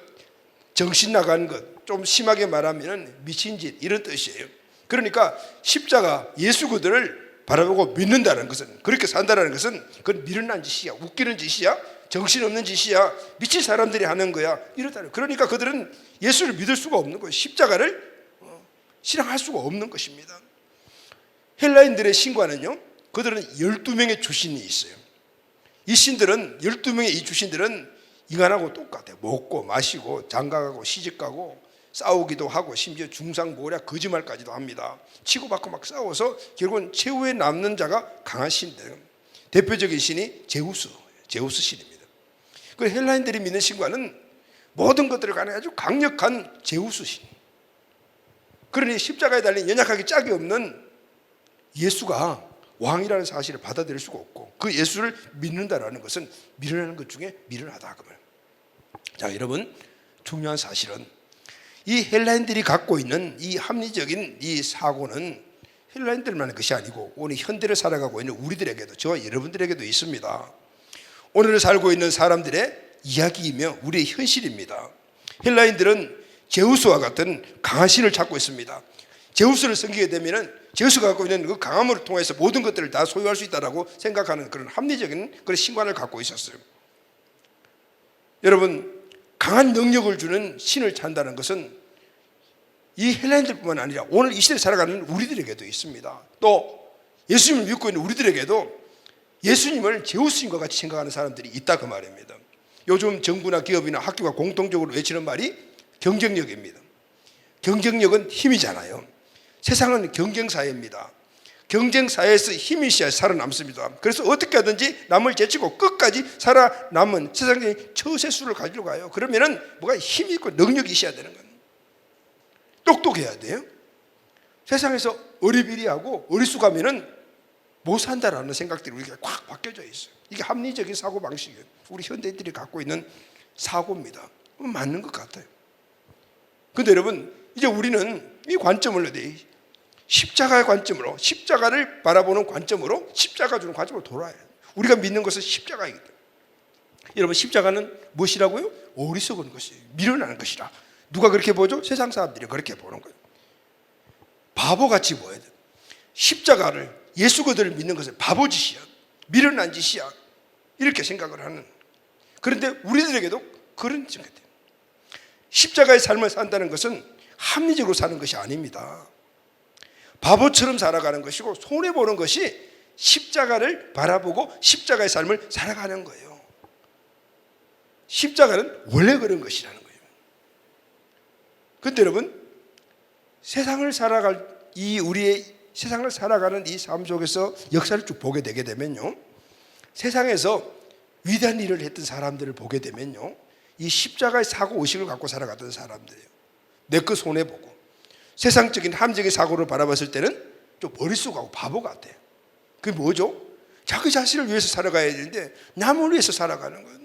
정신 나간 것, 좀 심하게 말하면 미친 짓, 이런 뜻이에요. 그러니까 십자가 예수 그들을 바라보고 믿는다는 것은, 그렇게 산다는 것은 그건 미련한 짓이야, 웃기는 짓이야, 정신없는 짓이야, 미친 사람들이 하는 거야, 이렇다는. 그러니까 그들은 예수를 믿을 수가 없는 거예요. 십자가를 실행할 수가 없는 것입니다. 헬라인들의 신과는요, 그들은 12명의 주신이 있어요. 이 신들은, 12명의 이 주신들은 인간하고 똑같아요. 먹고 마시고 장가가고 시집가고 싸우기도 하고 심지어 중상모략 거짓말까지도 합니다. 치고받고 막 싸워서 결국은 최후에 남는 자가 강한 신들. 대표적인 신이 제우스 신입니다. 그 헬라인들이 믿는 신과는 모든 것들을 가는 아주 강력한 제우스 신. 그러니 십자가에 달린 연약하기 짝이 없는 예수가 왕이라는 사실을 받아들일 수가 없고 그 예수를 믿는다라는 것은 미련한 것 중에 미련하다 그 말. 자, 여러분, 중요한 사실은 이 헬라인들이 갖고 있는 이 합리적인 이 사고는 헬라인들만의 것이 아니고 오늘 현대를 살아가고 있는 우리들에게도, 저와 여러분들에게도 있습니다. 오늘을 살고 있는 사람들의 이야기이며 우리의 현실입니다. 헬라인들은 제우스와 같은 강한 신을 찾고 있습니다. 제우스를 섬기게 되면 제우스가 갖고 있는 그 강함을 통해서 모든 것들을 다 소유할 수 있다고 생각하는 그런 합리적인 그런 신관을 갖고 있었어요. 여러분, 강한 능력을 주는 신을 찾는다는 것은 이 헬라인들뿐만 아니라 오늘 이 시대에 살아가는 우리들에게도 있습니다. 또 예수님을 믿고 있는 우리들에게도 예수님을 제우스님과 같이 생각하는 사람들이 있다 그 말입니다. 요즘 정부나 기업이나 학교가 공통적으로 외치는 말이 경쟁력입니다. 경쟁력은 힘이잖아요. 세상은 경쟁사회입니다. 경쟁사회에서 힘이 있어야 살아남습니다. 그래서 어떻게 하든지 남을 제치고 끝까지 살아남은 세상의 처세수를 가지러 가요. 그러면은 뭐가 힘이 있고 능력이 있어야 되는 거예요. 똑똑해야 돼요. 세상에서 어리비리하고 어리숙하면은 못 산다라는 생각들이 우리가 꽉 박혀져 있어요. 이게 합리적인 사고방식이에요. 우리 현대인들이 갖고 있는 사고입니다. 맞는 것 같아요. 근데 여러분, 이제 우리는 이 관점을 넣어야 돼요. 십자가의 관점으로, 십자가를 바라보는 관점으로, 십자가 주는 관점으로 돌아야 해요. 우리가 믿는 것은 십자가이기 때문에. 여러분, 십자가는 무엇이라고요? 어리석은 것이에요. 미련한 것이라. 누가 그렇게 보죠? 세상 사람들이 그렇게 보는 거예요. 바보같이 보여야 돼요. 십자가를, 예수 그들을 믿는 것을 바보짓이야, 미련한 짓이야, 이렇게 생각을 하는. 그런데 우리들에게도 그런 생각이 돼요. 십자가의 삶을 산다는 것은 합리적으로 사는 것이 아닙니다. 바보처럼 살아가는 것이고 손해보는 것이 십자가를 바라보고 십자가의 삶을 살아가는 거예요. 십자가는 원래 그런 것이라는 거예요. 그런데 여러분, 세상을 살아갈 우리의 세상을 살아가는 이 삶 속에서 역사를 쭉 보게 되게 되면요, 세상에서 위대한 일을 했던 사람들을 보게 되면요, 이 십자가의 사고의식을 갖고 살아갔던 사람들이에요. 내 것 손해보고 세상적인 함정의 사고를 바라봤을 때는 좀 머릿속하고 바보 같아요. 그게 뭐죠? 자기 자신을 위해서 살아가야 되는데 남을 위해서 살아가는 거예요.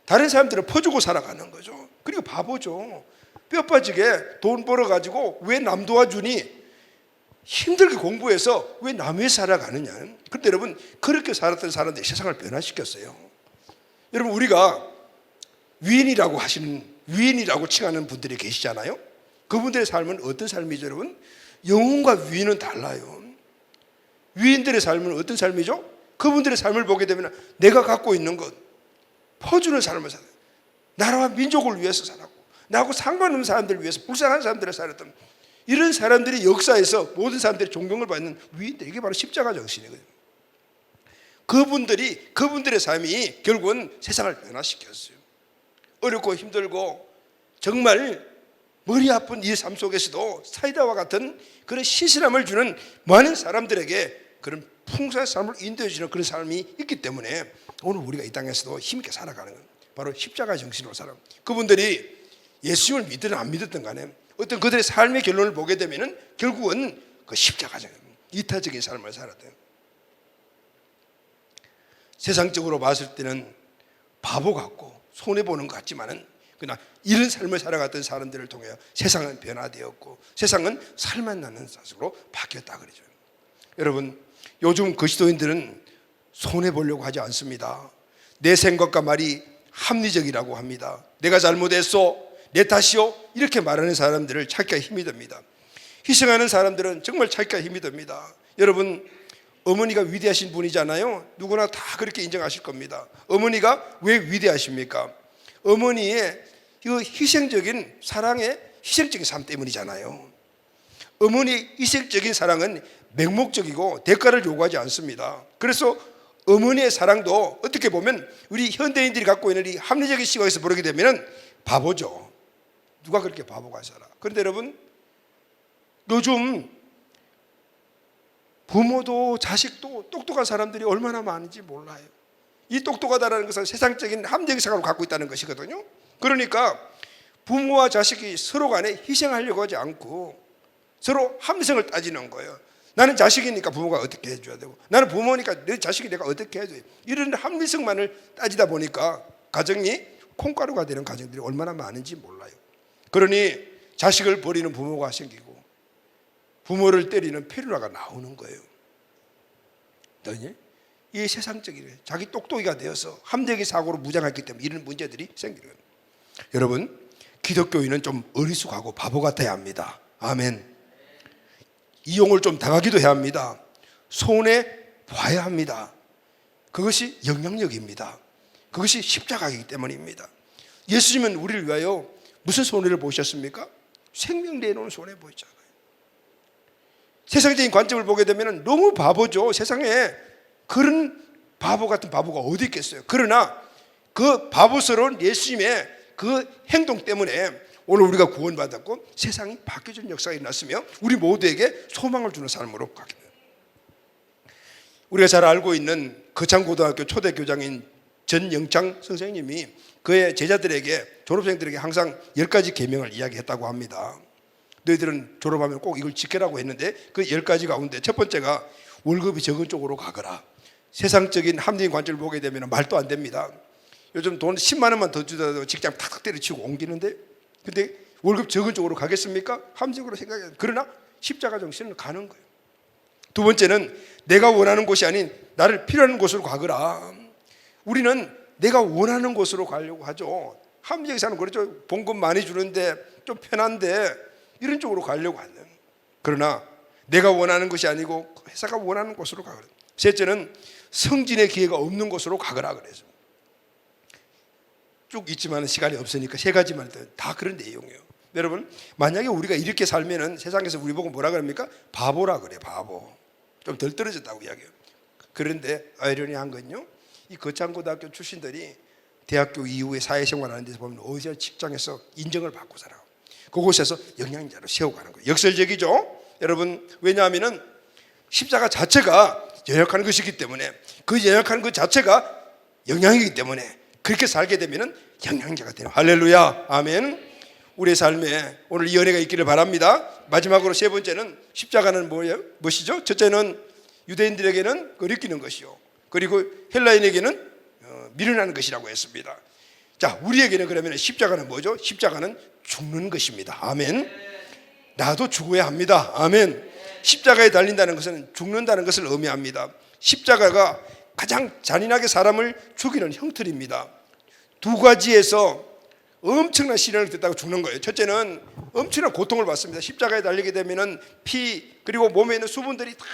다른 사람들을 퍼주고 살아가는 거죠. 그리고 바보죠. 뼈 빠지게 돈 벌어가지고 왜 남 도와주니? 힘들게 공부해서 왜 남 위해 살아가느냐. 그런데 여러분, 그렇게 살았던 사람들이 세상을 변화시켰어요. 여러분, 우리가 위인이라고 칭하는 분들이 계시잖아요. 그분들의 삶은 어떤 삶이죠, 여러분? 영혼과 위인은 달라요. 위인들의 삶은 어떤 삶이죠? 그분들의 삶을 보게 되면 내가 갖고 있는 것 퍼주는 삶을 살아요. 나라와 민족을 위해서 살았고 나하고 상관없는 사람들을 위해서, 불쌍한 사람들을 살았던 이런 사람들이 역사에서 모든 사람들이 존경을 받는 위인들, 이게 바로 십자가 정신이거든요. 그분들의 삶이 결국은 세상을 변화시켰어요. 어렵고 힘들고 정말 머리 아픈 이 삶 속에서도 사이다와 같은 그런 신실함을 주는 많은 사람들에게 그런 풍성한 삶을 인도해 주는 그런 삶이 있기 때문에 오늘 우리가 이 땅에서도 힘있게 살아가는 건 바로 십자가 정신으로 살아. 그분들이 예수님을 믿든 안 믿든 간에 어떤 그들의 삶의 결론을 보게 되면은 결국은 그 십자가적 이타적인 삶을 살았대요. 세상적으로 봤을 때는 바보 같고 손해보는 것 같지만은 그러나 이런 삶을 살아갔던 사람들을 통해 세상은 변화되었고 세상은 살만 나는 사람으로 바뀌었다 그러죠. 여러분, 요즘 그리스도인들은 손해보려고 하지 않습니다. 내 생각과 말이 합리적이라고 합니다. 내가 잘못했어, 내 탓이요, 이렇게 말하는 사람들을 찾기가 힘이 듭니다. 희생하는 사람들은 정말 찾기가 힘이 듭니다. 여러분, 어머니가 위대하신 분이잖아요. 누구나 다 그렇게 인정하실 겁니다. 어머니가 왜 위대하십니까? 어머니의 그 희생적인 사랑의 희생적인 삶 때문이잖아요. 어머니의 희생적인 사랑은 맹목적이고 대가를 요구하지 않습니다. 그래서 어머니의 사랑도 어떻게 보면 우리 현대인들이 갖고 있는 이 합리적인 시각에서 보게 되면 바보죠. 누가 그렇게 바보가 살아? 그런데 여러분, 요즘 부모도 자식도 똑똑한 사람들이 얼마나 많은지 몰라요. 이 똑똑하다는 것은 세상적인 합리적 생각을 갖고 있다는 것이거든요. 그러니까 부모와 자식이 서로 간에 희생하려고 하지 않고 서로 함성을 따지는 거예요. 나는 자식이니까 부모가 어떻게 해줘야 되고, 나는 부모니까 내 자식이 내가 어떻게 해줘야 돼. 이런 합리성만을 따지다 보니까 가정이 콩가루가 되는 가정들이 얼마나 많은지 몰라요. 그러니 자식을 버리는 부모가 생기고 부모를 때리는 페루라가 나오는 거예요. 이 세상적이래. 자기 똑똑이가 되어서 함대기 사고로 무장했기 때문에 이런 문제들이 생기는 거예요. 여러분, 기독교인은 좀 어리숙하고 바보 같아야 합니다. 아멘. 이용을 좀 당하기도 해야 합니다. 손해 봐야 합니다. 그것이 영향력입니다. 그것이 십자가이기 때문입니다. 예수님은 우리를 위하여 무슨 손해를 보셨습니까? 생명 내놓은 손해 보였잖아요. 세상적인 관점을 보게 되면 너무 바보죠. 세상에 그런 바보 같은 바보가 어디 있겠어요. 그러나 그 바보스러운 예수님의 그 행동 때문에 오늘 우리가 구원받았고 세상이 바뀌어진 역사가 일어났으며 우리 모두에게 소망을 주는 삶으로 가게 됩니다. 우리가 잘 알고 있는 거창고등학교 초대 교장인 전영창 선생님이 그의 제자들에게, 졸업생들에게 항상 10가지 계명을 이야기했다고 합니다. 너희들은 졸업하면 꼭 이걸 지키라고 했는데 그 10가지 가운데 첫 번째가 월급이 적은 쪽으로 가거라. 세상적인 합리적인 관점을 보게 되면 말도 안 됩니다. 요즘 돈 10만 원만 더 주더라도 직장 탁탁 때려치고 옮기는데, 근데 월급 적은 쪽으로 가겠습니까? 합리적으로 생각해요. 그러나 십자가 정신은 가는 거예요. 두 번째는 내가 원하는 곳이 아닌 나를 필요한 곳으로 가거라. 우리는 내가 원하는 곳으로 가려고 하죠. 합리적인 사람은 그렇죠. 봉급 많이 주는데 좀 편한데 이런 쪽으로 가려고 하는. 그러나 내가 원하는 것이 아니고 회사가 원하는 곳으로 가거라. 셋째는 성진의 기회가 없는 곳으로 가거라 그래서. 쭉 있지만 시간이 없으니까 세 가지만 다 그런 내용이에요. 여러분, 만약에 우리가 이렇게 살면은 세상에서 우리 보고 뭐라 그럽니까? 바보라 그래. 바보. 좀 덜 떨어졌다고 이야기해요. 그런데 아이러니한 건요, 이 거창고등학교 출신들이 대학교 이후에 사회생활하는 데서 보면 어디서 직장에서 인정을 받고 살아. 그곳에서 영향자로 세워가는 거예요. 역설적이죠. 여러분, 왜냐하면은 십자가 자체가 연약한 것이기 때문에, 그 연약한 것 자체가 영향이기 때문에 그렇게 살게 되면은 영향자가 돼요. 할렐루야, 아멘. 우리의 삶에 오늘 이 은혜가 있기를 바랍니다. 마지막으로 세 번째는 십자가는 뭐예요? 무엇이죠? 첫째는 유대인들에게는 거리끼는 것이요, 그리고 헬라인에게는 미련한 것이라고 했습니다. 자, 우리에게는 그러면 십자가는 뭐죠? 십자가는 죽는 것입니다. 아멘. 나도 죽어야 합니다. 아멘. 십자가에 달린다는 것은 죽는다는 것을 의미합니다. 십자가가 가장 잔인하게 사람을 죽이는 형틀입니다. 두 가지에서 엄청난 시련을 듣다가 죽는 거예요. 첫째는 엄청난 고통을 받습니다. 십자가에 달리게 되면은 피 그리고 몸에 있는 수분들이 다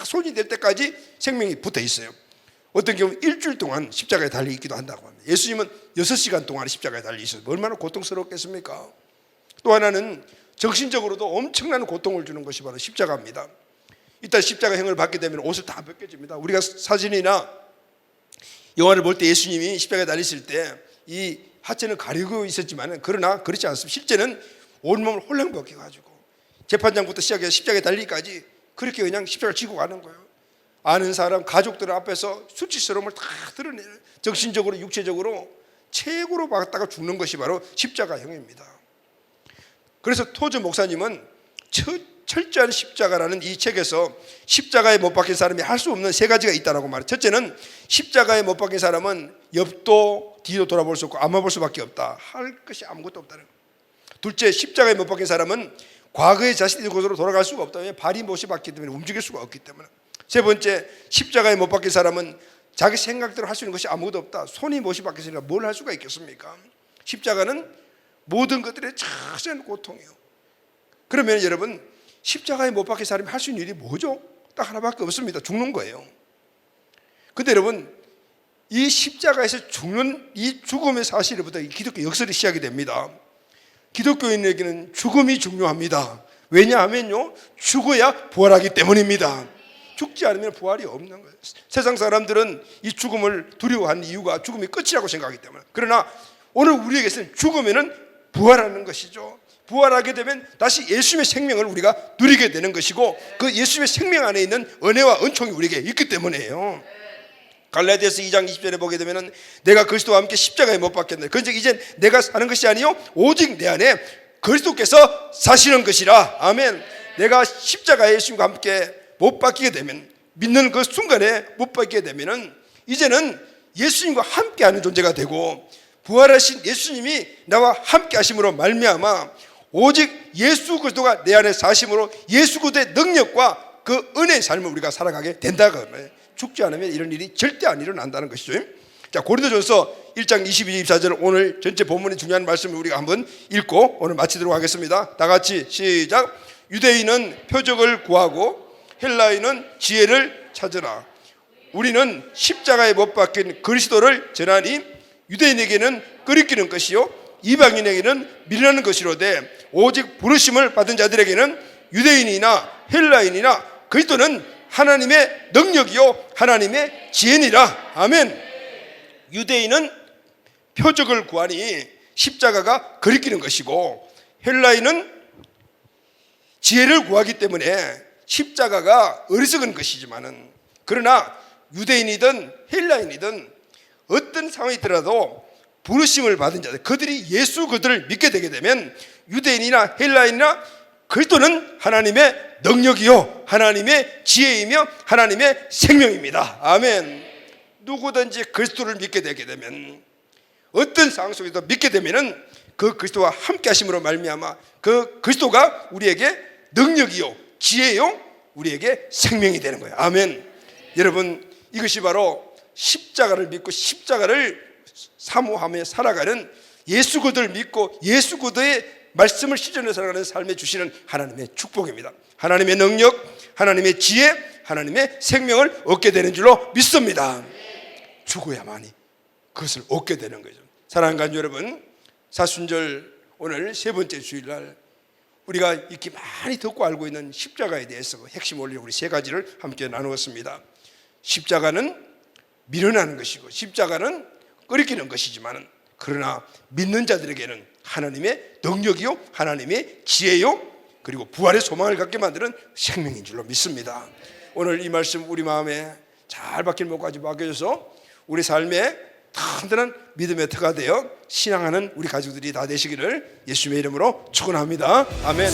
손이 될 때까지 생명이 붙어 있어요. 어떤 경우는 일주일 동안 십자가에 달리기도 한다고 합니다. 예수님은 6시간 동안 십자가에 달리셨어요. 얼마나 고통스럽겠습니까? 또 하나는 정신적으로도 엄청난 고통을 주는 것이 바로 십자가입니다. 이따 십자가형을 받게 되면 옷을 다 벗겨집니다. 우리가 사진이나 영화를 볼 때 예수님이 십자가에 달리실 때 이 하체는 가리고 있었지만, 그러나 그렇지 않습니다. 실제는 온몸을 홀랑 벗겨가지고 재판장부터 시작해서 십자가에 달리기까지 그렇게 그냥 십자가를 지고 가는 거예요. 아는 사람, 가족들 앞에서 수치스러움을 다 드러내는, 정신적으로 육체적으로 최고로 받다가 죽는 것이 바로 십자가형입니다. 그래서 토저 목사님은 철저한 십자가라는 이 책에서 십자가에 못 박힌 사람이 할 수 없는 세 가지가 있다고 말해요. 첫째는 십자가에 못 박힌 사람은 옆도 뒤도 돌아볼 수 없고 앞만 볼 수밖에 없다. 할 것이 아무것도 없다는 거예요. 둘째, 십자가에 못 박힌 사람은 과거의 자신의 곳으로 돌아갈 수가 없다. 왜? 발이 못이 박기 때문에 움직일 수가 없기 때문에. 세 번째, 십자가에 못 박힌 사람은 자기 생각대로 할 수 있는 것이 아무것도 없다. 손이 못이 박혔으니까 뭘 할 수가 있겠습니까? 십자가는 모든 것들의 자세한 고통이에요. 그러면 여러분, 십자가에 못 박힌 사람이 할 수 있는 일이 뭐죠? 딱 하나밖에 없습니다. 죽는 거예요. 근데 여러분, 이 십자가에서 죽는 이 죽음의 사실부터 기독교 역설이 시작이 됩니다. 기독교인에게는 죽음이 중요합니다. 왜냐하면요, 죽어야 부활하기 때문입니다. 죽지 않으면 부활이 없는 거예요. 세상 사람들은 이 죽음을 두려워하는 이유가 죽음이 끝이라고 생각하기 때문에. 그러나 오늘 우리에게는 죽으면 부활하는 것이죠. 부활하게 되면 다시 예수님의 생명을 우리가 누리게 되는 것이고, 그 예수님의 생명 안에 있는 은혜와 은총이 우리에게 있기 때문이에요. 갈라디아서 2장 20절에 보게 되면 내가 그리스도와 함께 십자가에 못 박혔네. 그런즉 이제 내가 사는 것이 아니요 오직 내 안에 그리스도께서 사시는 것이라. 아멘. 내가 십자가에 예수님과 함께 못 바뀌게 되면, 믿는 그 순간에 못 바뀌게 되면은 이제는 예수님과 함께하는 존재가 되고, 부활하신 예수님이 나와 함께하심으로 말미암아 오직 예수 그리스도가 내 안에 사심으로 예수 그리스도의 능력과 그 은혜의 삶을 우리가 살아가게 된다고 하면, 죽지 않으면 이런 일이 절대 안 일어난다는 것이죠. 자, 고린도전서 1장 22, 24절 오늘 전체 본문의 중요한 말씀을 우리가 한번 읽고 오늘 마치도록 하겠습니다. 다 같이 시작. 유대인은 표적을 구하고 헬라인은 지혜를 찾으라. 우리는 십자가에 못 박힌 그리스도를 전하니 유대인에게는 끄리끼는 것이요 이방인에게는 미련한 것이로되 오직 부르심을 받은 자들에게는 유대인이나 헬라인이나 그리스도는 하나님의 능력이요 하나님의 지혜니라. 아멘. 유대인은 표적을 구하니 십자가가 끄리끼는 것이고, 헬라인은 지혜를 구하기 때문에 십자가가 어리석은 것이지만은, 그러나 유대인이든 헬라인이든 어떤 상황이 있더라도 부르심을 받은 자들, 그들이 예수 그들을 믿게 되게 되면 유대인이나 헬라인이나 그리스도는 하나님의 능력이요 하나님의 지혜이며 하나님의 생명입니다. 아멘. 누구든지 그리스도를 믿게 되게 되면, 어떤 상황 속에도 믿게 되면은 그 그리스도와 함께 하심으로 말미암아 그 그리스도가 우리에게 능력이요 지혜요 우리에게 생명이 되는 거예요. 아멘. 여러분, 이것이 바로 십자가를 믿고 십자가를 사모하며 살아가는, 예수 그리스도를 믿고 예수 그리스도의 말씀을 실천해 살아가는 삶에 주시는 하나님의 축복입니다. 하나님의 능력, 하나님의 지혜, 하나님의 생명을 얻게 되는 줄로 믿습니다. 죽어야만이 그것을 얻게 되는 거죠. 사랑하는 가족 여러분, 사순절 오늘 세 번째 주일날 우리가 이렇게 많이 듣고 알고 있는 십자가에 대해서 핵심 원리 우리 세 가지를 함께 나누었습니다. 십자가는 미련하는 것이고 십자가는 끄리끼는 것이지만, 그러나 믿는 자들에게는 하나님의 능력이요 하나님의 지혜요 그리고 부활의 소망을 갖게 만드는 생명인 줄로 믿습니다. 오늘 이 말씀 우리 마음에 잘 박힌 목까지 박혀져서 우리 삶에 든든한 믿음의 터가 되어 신앙하는 우리 가족들이 다 되시기를 예수님의 이름으로 축원합니다. 아멘.